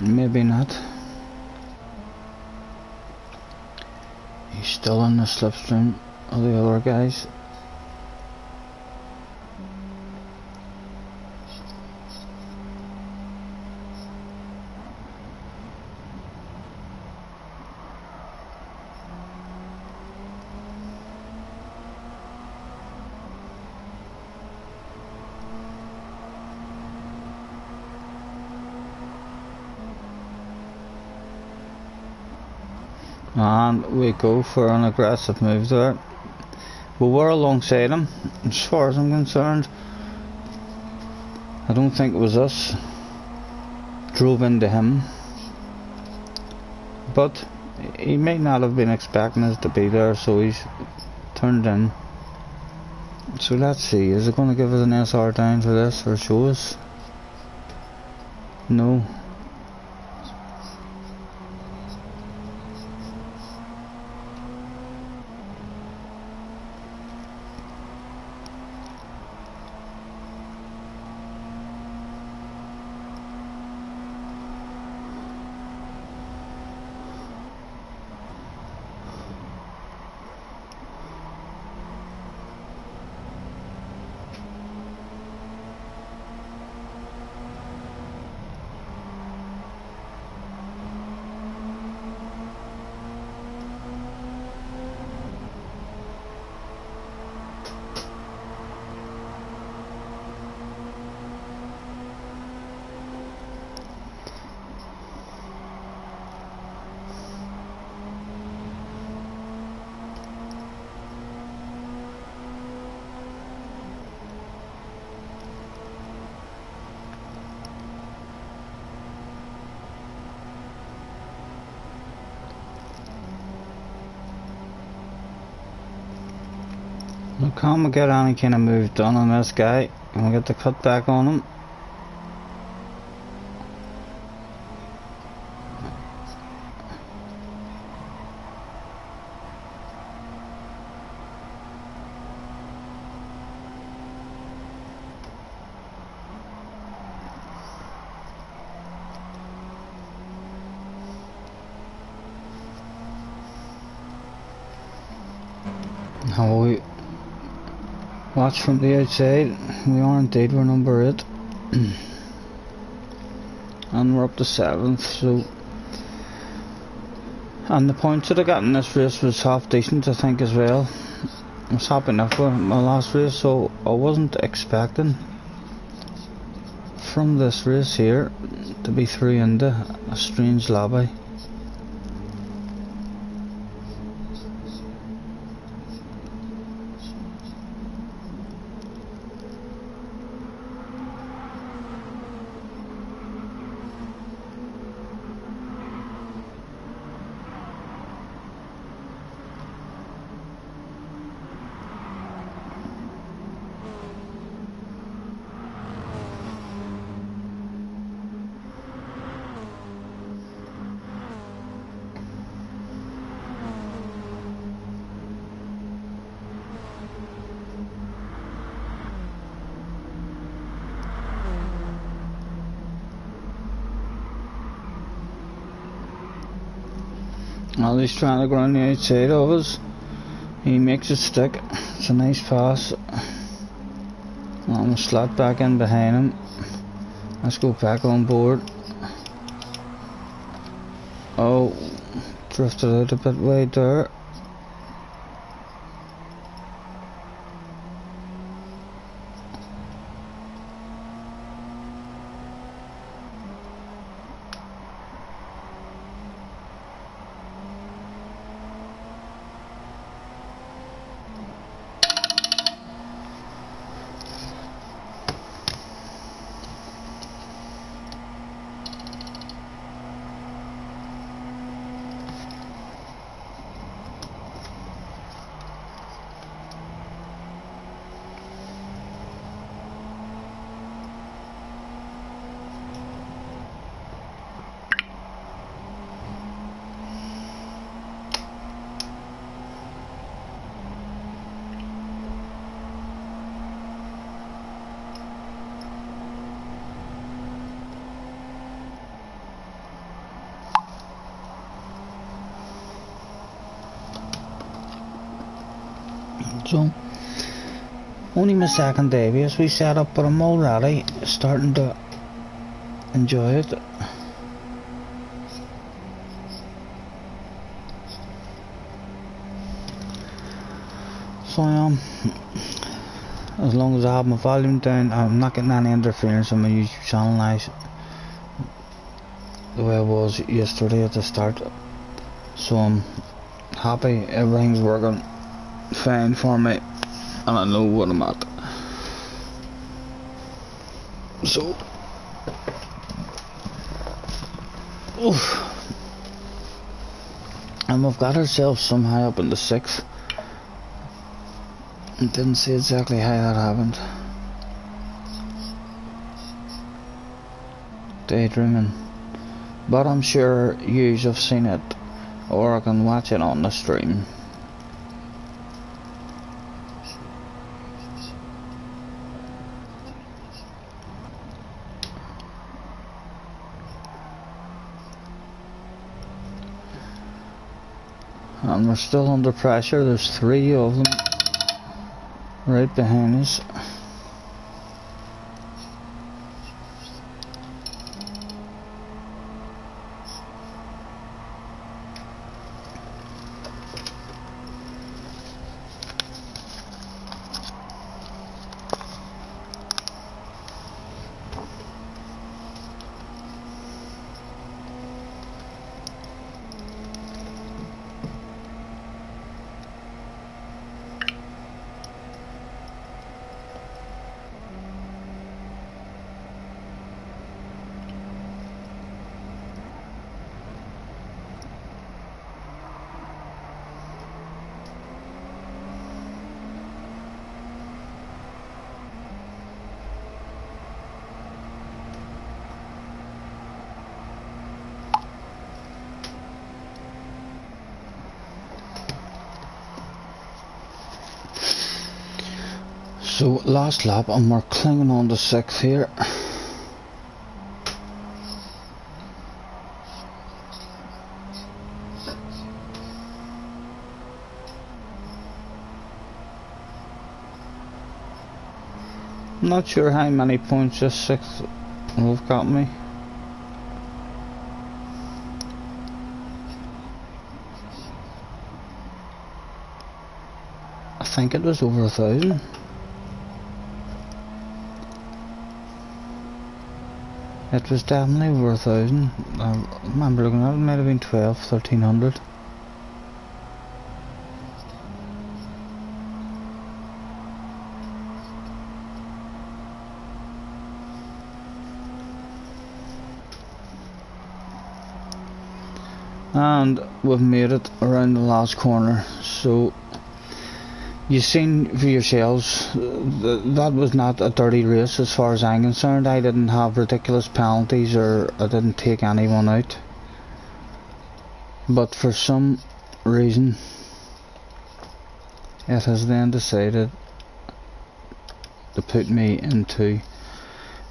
Maybe not. He's still in the slipstream of the other guys. And we go for an aggressive move there. We were alongside him, as far as I'm concerned. I don't think it was us drove into him, but he might not have been expecting us to be there, so he's turned in. So let's see, is it going to give us an SR down for this, or show us? No. Can't we get any kind of move done on this guy? Can we get the cut back on him? How we watch from the outside. We are indeed, we're number 8. And we're up to 7th, so, and the points that I got in this race was half decent, I think, as well. I was happy enough with my last race, so I wasn't expecting from this race here to be through into a strange lobby. Well, he's trying to go on the outside of us. He makes it stick. It's a nice pass. I'm going to slot back in behind him. Let's go back on board. Oh, drifted out a bit wide there. So, only my second day as we set up, but I'm already starting to enjoy it. So I am, as long as I have my volume down, I'm not getting any interference on my YouTube channel now, the way I was yesterday at the start. So I'm happy, everything's working fine for me, and I know what I'm at. So, oof. And we've got ourselves somehow up in the 6th. I didn't see exactly how that happened. Daydreaming. But I'm sure yous have seen it, or I can watch it on the stream. And we're still under pressure. There's 3 of them right behind us. So last lap, and we're clinging on to 6th here. I'm not sure how many points this 6th have got me. I think it was over 1,000. It was definitely over 1,000. I remember looking at it, it might have been 1,300. And we've made it around the last corner, so you've seen for yourselves, that was not a dirty race as far as I'm concerned. I didn't have ridiculous penalties, or I didn't take anyone out. But for some reason, it has then decided to put me into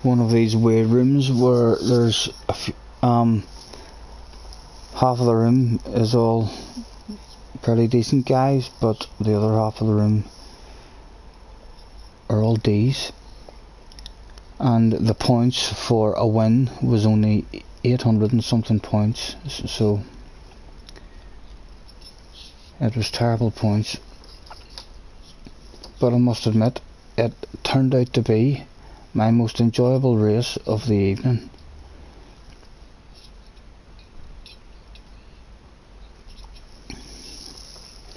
one of these weird rooms where there's a few, half of the room is all pretty decent guys, but the other half of the room are all D's, and the points for a win was only 800 and something points, so it was terrible points. But I must admit, it turned out to be my most enjoyable race of the evening.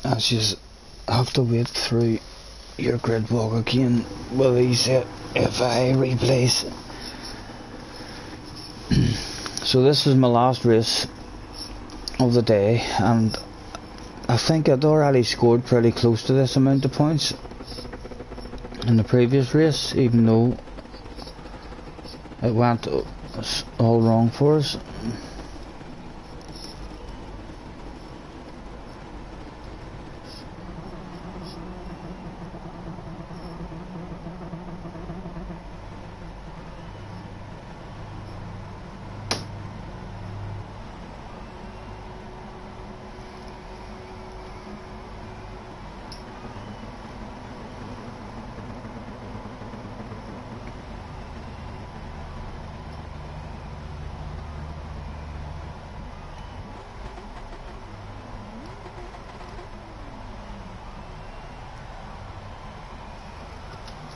As you have to wait through your grid walk again with these FI replays. So this is my last race of the day, and I think I'd already scored pretty close to this amount of points in the previous race, even though it went all wrong for us.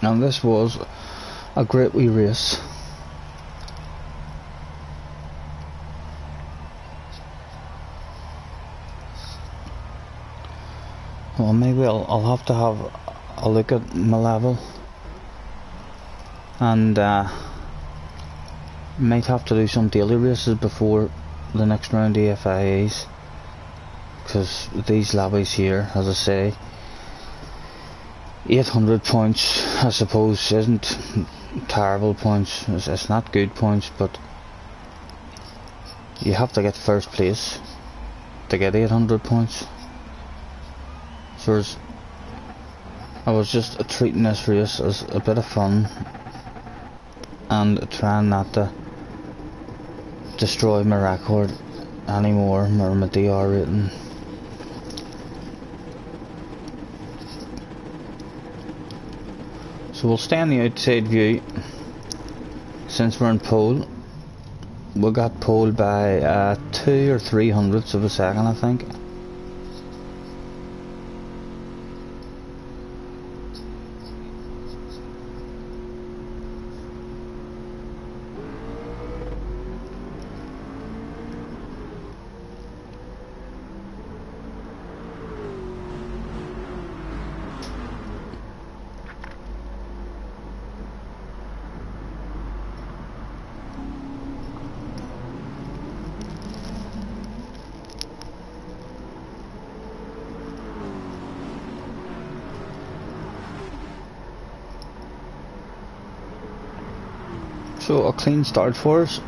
And this was a great wee race. Well, maybe I'll have to have a look at my level, and might have to do some daily races before the next round of FIAs, because these lobbies here, as I say, 800 points I suppose isn't terrible points. It's not good points, but you have to get first place to get 800 points. So I was just treating this race as a bit of fun and trying not to destroy my record anymore, or my DR rating. So we'll stay on the outside view since we're in pole. We got pole by 2 or 3 hundredths of a second, I think. So a clean start for us.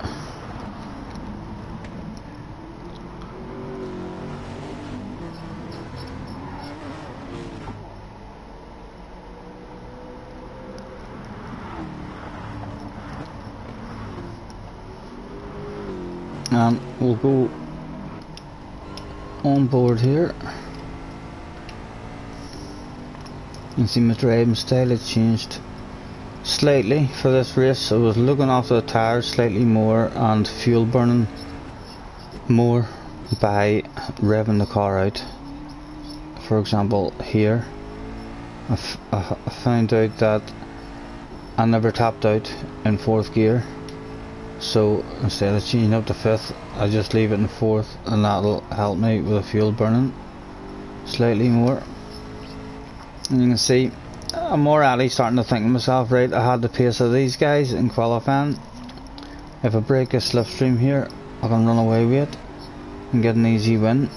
And we'll go on board here. You can see my driving style has changed slightly for this race. I was looking after the tyres slightly more and fuel burning more by revving the car out. For example, here I found out that I never tapped out in 4th gear, so instead of changing up to 5th, I just leave it in 4th, and that'll help me with the fuel burning slightly more. And you can see I'm already starting to think to myself, right, I had the pace of these guys in qualifying. If I break a slipstream here, I can run away with it and get an easy win.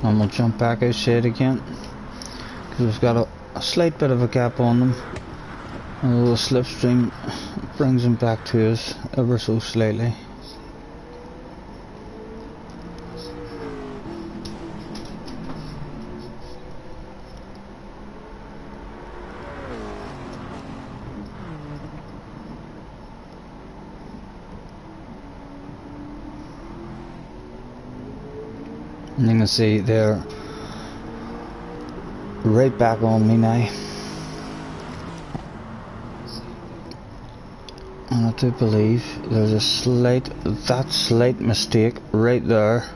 And we'll jump back outside again, because we've got a slight bit of a gap on them. And a little slipstream brings them back to us ever so slightly. And you can see they're right back on me now. And I do believe there's a slight mistake right there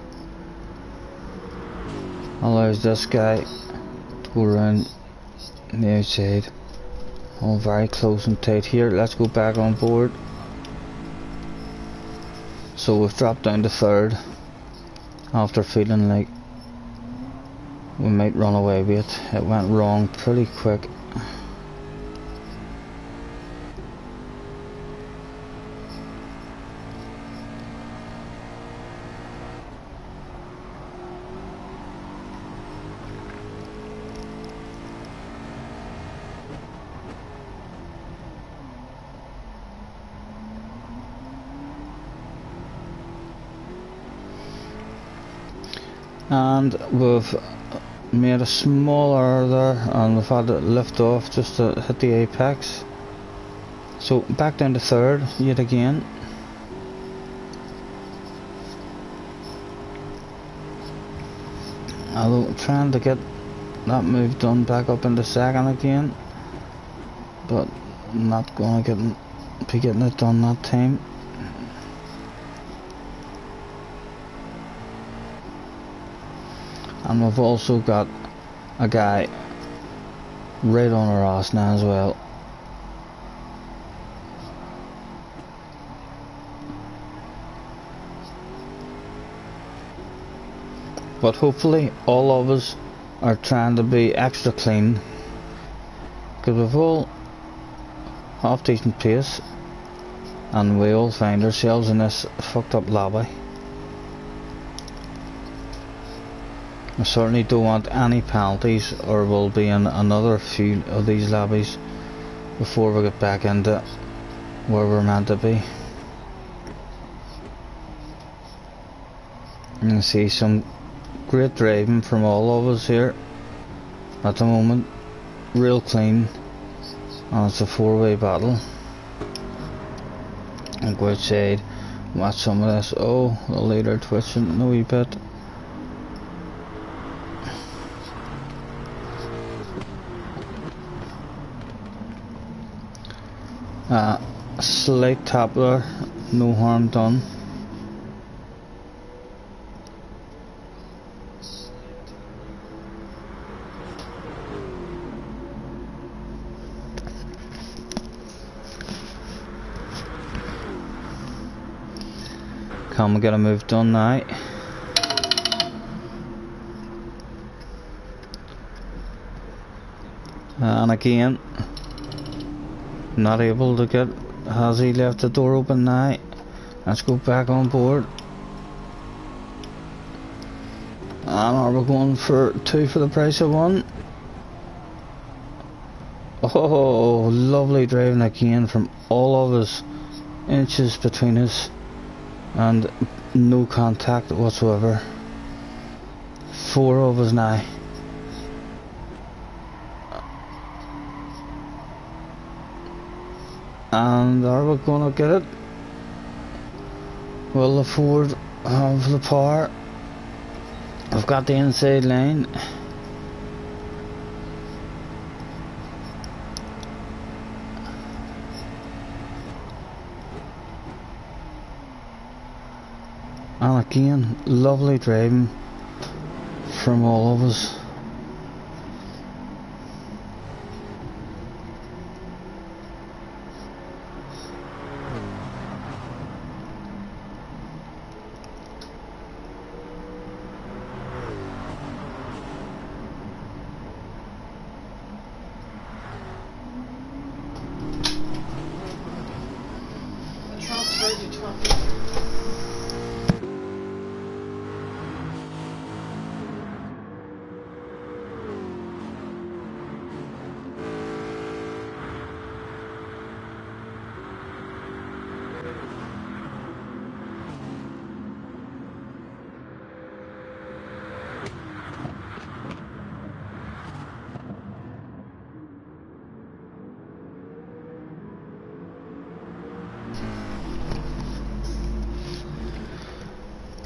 allows this guy to go around the outside. All very close and tight here. Let's go back on board. So we've dropped down to 3rd after feeling like we might run away with it. It went wrong pretty quick. And we've made a small error there, and we've had to lift off just to hit the apex. So back down to 3rd yet again. Although trying to get that move done back up into 2nd again, but not gonna be getting it done that time. And we've also got a guy right on our ass now as well. But hopefully all of us are trying to be extra clean, because we've all half decent pace and we all find ourselves in this fucked up lobby. I certainly don't want any penalties, or we'll be in another few of these lobbies before we get back into where we're meant to be. You can see some great driving from all of us here at the moment, real clean, and it's a four-way battle. And go outside, watch some of this. Oh, the leader twitching a wee bit. Slight tap there, no harm done. Can we get a move done now? And again, not able to get. Has he left the door open now? Let's go back on board. And are we going for two for the price of one? Oh, lovely driving again from all of us. Inches between us and no contact whatsoever. Four of us now. And are we gonna get it? Will the Ford have the power? I've got the inside line. And again, lovely driving from all of us.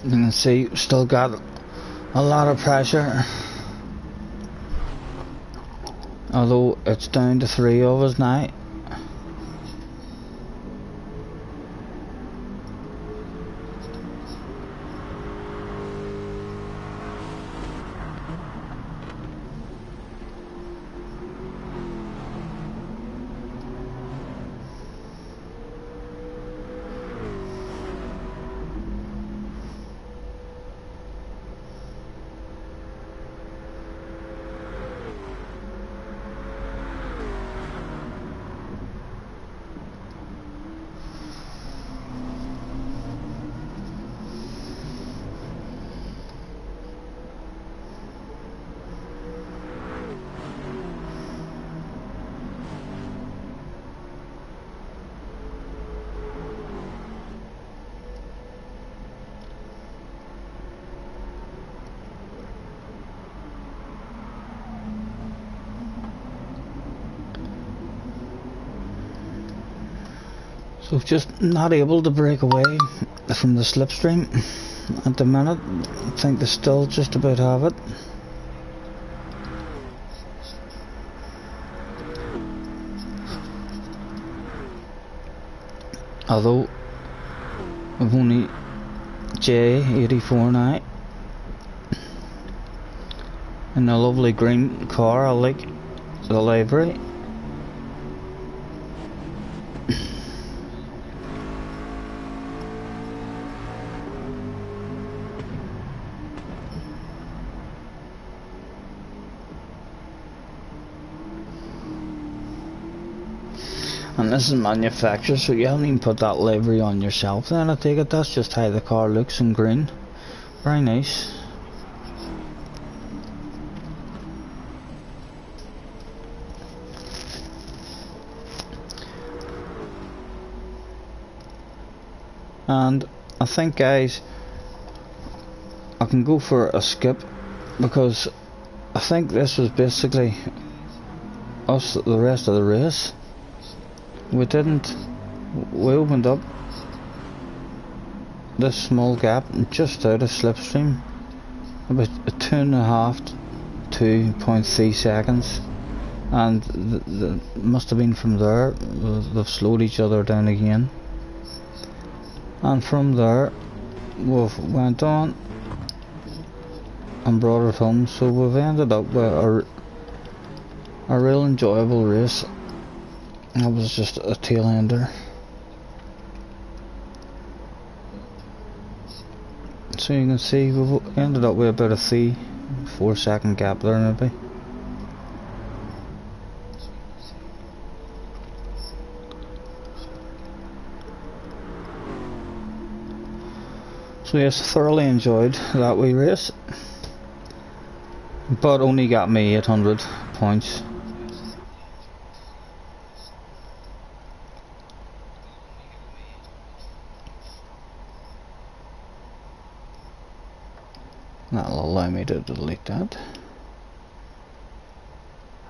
You can see still got a lot of pressure, although it's down to three of us now. So just not able to break away from the slipstream at the minute. I think they still just about have it. Although we've only J84 now in a lovely green car. I like the livery. And this is manufactured, so you haven't even put that livery on yourself then, I take it. That's just how the car looks in green. Very nice. And I think, guys, I can go for a skip, because I think this was basically us the rest of the race. We opened up this small gap just out of slipstream, about 2.5 to 2.3 seconds, and must have been from there they've slowed each other down again, and from there we've went on and brought it home. So we've ended up with a real enjoyable race. That was just a tail ender. So you can see we've ended up with about a 3-4 second gap there maybe. So yes, thoroughly enjoyed that wee race, but only got me 800 points. That'll allow me to delete that.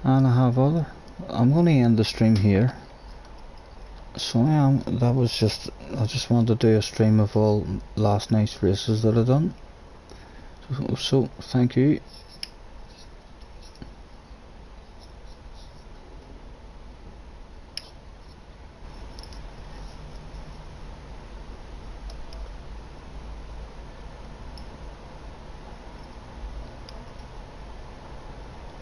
And I have other. I'm going to end the stream here. So I am. That was just. I just wanted to do a stream of all last night's races that I've done. So thank you.